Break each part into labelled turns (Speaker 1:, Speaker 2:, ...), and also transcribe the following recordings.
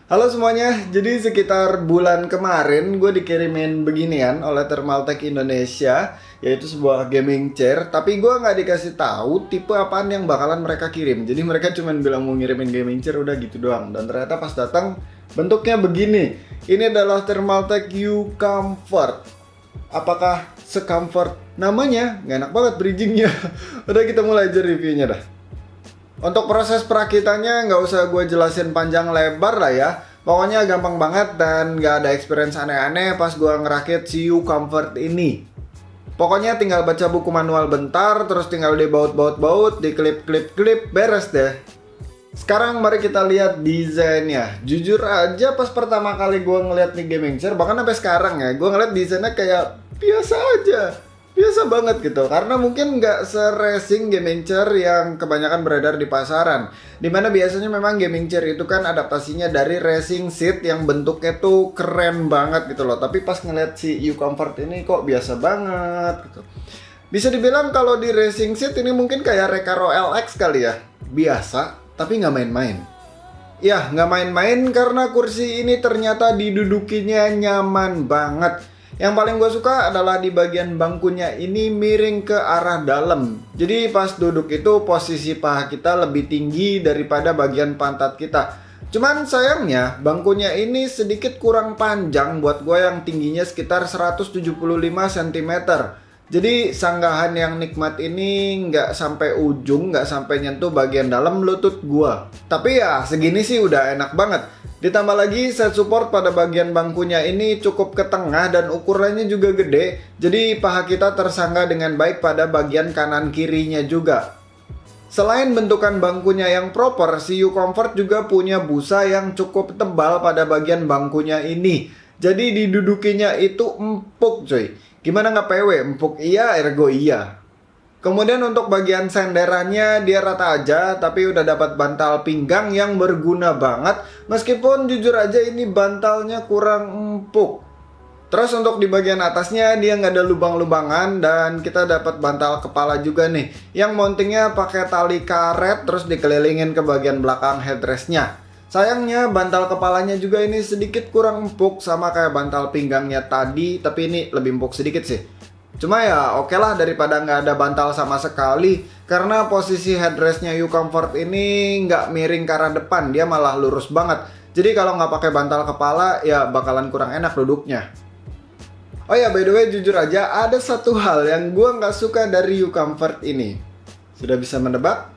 Speaker 1: Halo semuanya, jadi sekitar bulan kemarin gue dikirimin beginian oleh Thermaltake Indonesia, yaitu sebuah gaming chair. Tapi gue nggak dikasih tahu tipe apaan yang bakalan mereka kirim. Jadi mereka cuma bilang mau ngirimin gaming chair, udah gitu doang. Dan ternyata pas datang bentuknya begini. Ini adalah Thermaltake U Comfort. Apakah se-comfort namanya? Nggak enak banget bridgingnya. Udah, kita mulai aja reviewnya dah. Untuk proses perakitannya nggak usah gue jelasin panjang lebar lah ya. Pokoknya gampang banget dan nggak ada experience aneh-aneh pas gue ngerakit si U Comfort ini. Pokoknya tinggal baca buku manual bentar, terus tinggal dibaut-baut-baut, diklip-klip-klip, beres deh. Sekarang mari kita lihat desainnya. Jujur aja pas pertama kali gue ngeliat nih gaming chair, bahkan sampai sekarang ya, gue ngeliat desainnya kayak biasa aja. Biasa banget gitu, karena mungkin nggak se-racing gaming chair yang kebanyakan beredar di pasaran. Dimana biasanya memang gaming chair itu kan adaptasinya dari racing seat yang bentuknya tuh keren banget gitu loh. Tapi pas ngeliat si U Comfort ini kok biasa banget gitu. Bisa dibilang kalau di racing seat ini mungkin kayak Recaro LX kali ya. Biasa, tapi nggak main-main. Ya, nggak main-main karena kursi ini ternyata didudukinya nyaman banget. Yang paling gue suka adalah di bagian bangkunya ini miring ke arah dalam. Jadi pas duduk itu posisi paha kita lebih tinggi daripada bagian pantat kita. Cuman sayangnya bangkunya ini sedikit kurang panjang buat gue yang tingginya sekitar 175 cm. Jadi sanggahan yang nikmat ini nggak sampai ujung, nggak sampai nyentuh bagian dalam lutut gue. Tapi ya segini sih udah enak banget. Ditambah lagi set support pada bagian bangkunya ini cukup ke tengah dan ukurannya juga gede. Jadi paha kita tersangga dengan baik pada bagian kanan kirinya juga. Selain bentukan bangkunya yang proper, si U Comfort juga punya busa yang cukup tebal pada bagian bangkunya ini. Jadi didudukinya itu empuk coy. Gimana nggak PW? Empuk iya, ergo iya. Kemudian untuk bagian senderannya dia rata aja, tapi udah dapat bantal pinggang yang berguna banget. Meskipun jujur aja ini bantalnya kurang empuk. Terus untuk di bagian atasnya dia nggak ada lubang-lubangan dan kita dapat bantal kepala juga nih. Yang mountingnya pakai tali karet terus dikelilingin ke bagian belakang headrestnya. Sayangnya bantal kepalanya juga ini sedikit kurang empuk sama kayak bantal pinggangnya tadi, tapi ini lebih empuk sedikit sih. Cuma ya oke lah daripada nggak ada bantal sama sekali, karena posisi headrestnya U Comfort ini nggak miring ke arah depan, dia malah lurus banget. Jadi kalau nggak pakai bantal kepala ya bakalan kurang enak duduknya. Oh ya, by the way, jujur aja ada satu hal yang gue nggak suka dari U Comfort ini. Sudah bisa menebak?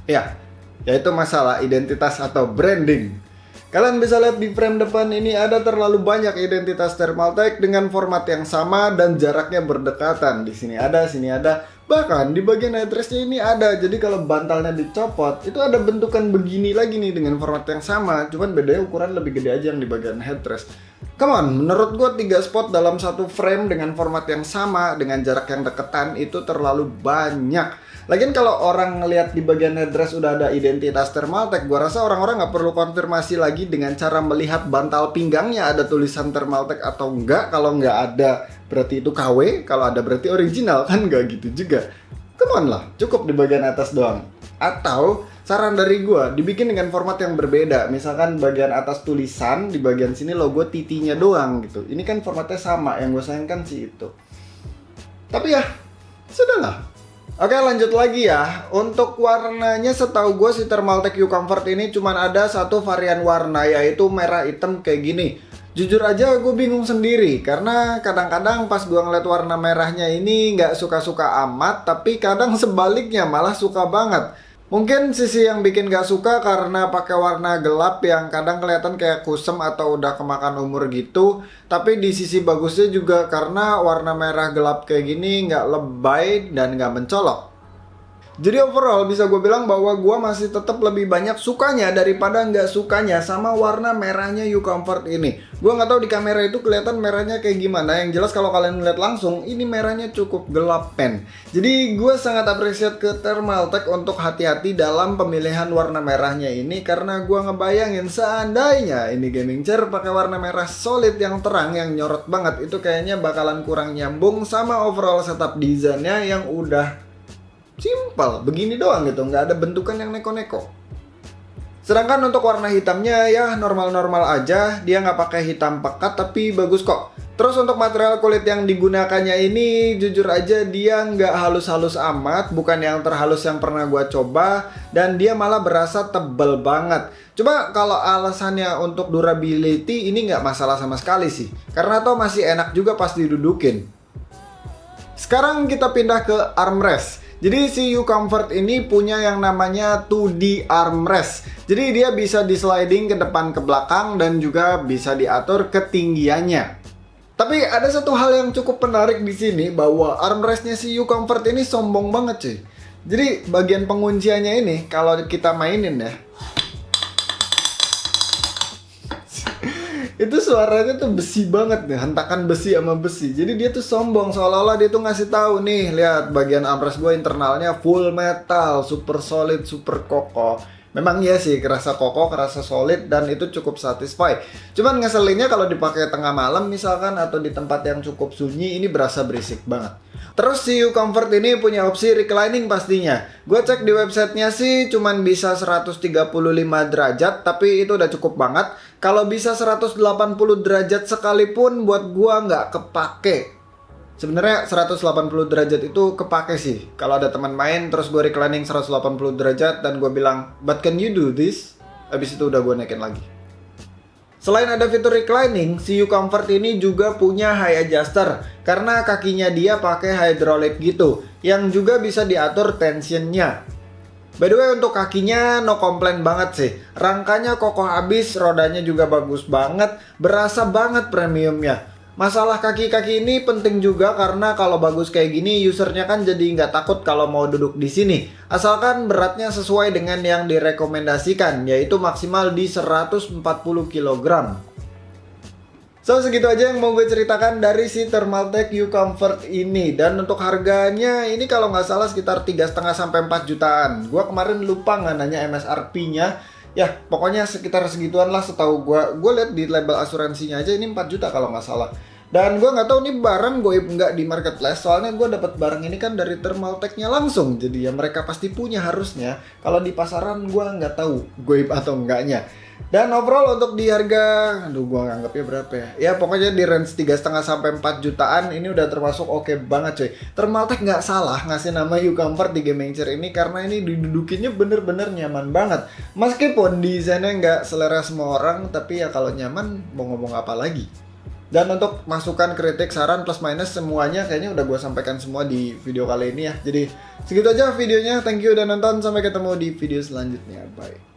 Speaker 1: Ya, yaitu masalah identitas atau branding. Kalian bisa lihat di frame depan ini ada terlalu banyak identitas Thermaltake dengan format yang sama dan jaraknya berdekatan. Di sini ada, sini ada. Bahkan di bagian headrestnya ini ada. Jadi kalau bantalnya dicopot, itu ada bentukan begini lagi nih dengan format yang sama. Cuman bedanya ukuran lebih gede aja yang di bagian headrest. Come on, menurut gue 3 spot dalam satu frame dengan format yang sama, dengan jarak yang deketan, itu terlalu banyak. Lagian kalau orang ngelihat di bagian headrest udah ada identitas Thermaltake, gua rasa orang-orang nggak perlu konfirmasi lagi dengan cara melihat bantal pinggangnya ada tulisan Thermaltake atau enggak. Kalau nggak ada berarti itu KW, kalau ada berarti original, kan nggak gitu juga. Come on lah, cukup di bagian atas doang. Atau saran dari gua dibikin dengan format yang berbeda. Misalkan bagian atas tulisan, di bagian sini logo titinya doang gitu. Ini kan formatnya sama, yang gue sayangkan sih itu. Tapi ya, sudahlah. Oke, lanjut lagi ya. Untuk warnanya setahu gue si Thermaltake U Comfort ini cuma ada satu varian warna, yaitu merah hitam kayak gini. Jujur aja gue bingung sendiri, karena kadang-kadang pas gue ngeliat warna merahnya ini nggak suka-suka amat, tapi kadang sebaliknya malah suka banget. Mungkin sisi yang bikin gak suka karena pakai warna gelap yang kadang kelihatan kayak kusem atau udah kemakan umur gitu. Tapi di sisi bagusnya juga karena warna merah gelap kayak gini nggak lebay dan nggak mencolok. Jadi overall bisa gue bilang bahwa gue masih tetap lebih banyak sukanya daripada nggak sukanya sama warna merahnya U Comfort ini. Gue nggak tahu di kamera itu kelihatan merahnya kayak gimana. Yang jelas kalau kalian melihat langsung ini merahnya cukup gelap pen. Jadi gue sangat apresiat ke Thermaltake untuk hati-hati dalam pemilihan warna merahnya ini, karena gue ngebayangin seandainya ini gaming chair pakai warna merah solid yang terang yang nyorot banget, itu kayaknya bakalan kurang nyambung sama overall setup desainnya yang udah simple, begini doang gitu, nggak ada bentukan yang neko-neko. Sedangkan untuk warna hitamnya ya normal-normal aja, dia nggak pakai hitam pekat tapi bagus kok. Terus untuk material kulit yang digunakannya ini jujur aja dia nggak halus-halus amat, bukan yang terhalus yang pernah gua coba, dan dia malah berasa tebel banget. Coba kalau alasannya untuk durability ini nggak masalah sama sekali sih, karena toh masih enak juga pas didudukin. Sekarang kita pindah ke armrest. Jadi si uComfort ini punya yang namanya 2D armrest. Jadi dia bisa di-sliding ke depan ke belakang dan juga bisa diatur ketinggiannya. Tapi ada satu hal yang cukup menarik di sini, bahwa armrestnya si uComfort ini sombong banget cuy. Jadi bagian pengunciannya ini kalau kita mainin ya, itu suaranya tuh besi banget nih, hentakan besi sama besi. Jadi dia tuh sombong, seolah-olah dia tuh ngasih tahu nih, lihat bagian armrest gue internalnya full metal, super solid, super kokoh. Memang iya sih, kerasa kokoh, kerasa solid, dan itu cukup satisfy. Cuman ngeselinnya kalau dipakai tengah malam misalkan, atau di tempat yang cukup sunyi, ini berasa berisik banget. Terus si uComfort ini punya opsi reclining pastinya. Gue cek di websitenya sih cuman bisa 135 derajat, tapi itu udah cukup banget. Kalau bisa 180 derajat sekalipun buat gue nggak kepake. Sebenarnya 180 derajat itu kepake sih. Kalau ada teman main terus gue reclining 180 derajat dan gue bilang, "But can you do this?" Habis itu udah gue naikin lagi. Selain ada fitur reclining, si uComfort ini juga punya high adjuster karena kakinya dia pakai hydraulic gitu, yang juga bisa diatur tensionnya. By the way, untuk kakinya no komplain banget sih. Rangkanya kokoh abis, rodanya juga bagus banget, berasa banget premiumnya. Masalah kaki-kaki ini penting juga karena kalau bagus kayak gini, usernya kan jadi nggak takut kalau mau duduk di sini. Asalkan beratnya sesuai dengan yang direkomendasikan, yaitu maksimal di 140 kg. So, segitu aja yang mau gue ceritakan dari si Thermaltake uComfort ini. Dan untuk harganya ini kalau nggak salah sekitar 3,5 sampai 4 jutaan. Gue kemarin lupa nggak nanya MSRP-nya. Ya, pokoknya sekitar segituan lah setahu gue. Gue lihat di label asuransinya aja ini 4 juta kalau nggak salah. Dan gue nggak tahu ini barang goib nggak di marketplace. Soalnya gue dapat barang ini kan dari Thermaltake-nya langsung. Jadi ya mereka pasti punya harusnya. Kalau di pasaran gue nggak tahu goib atau enggaknya. Dan overall untuk di harga, aduh gue nganggapnya berapa ya? Ya pokoknya di range 3,5 sampai 4 jutaan ini udah termasuk oke banget coy. Thermaltake nggak salah ngasih nama uComfort di gaming chair ini karena ini didudukinnya bener-bener nyaman banget. Meskipun desainnya nggak selera semua orang, tapi ya kalau nyaman mau ngomong apa lagi. Dan untuk masukan, kritik, saran, plus minus semuanya kayaknya udah gue sampaikan semua di video kali ini ya. Jadi segitu aja videonya, thank you udah nonton, sampai ketemu di video selanjutnya, bye.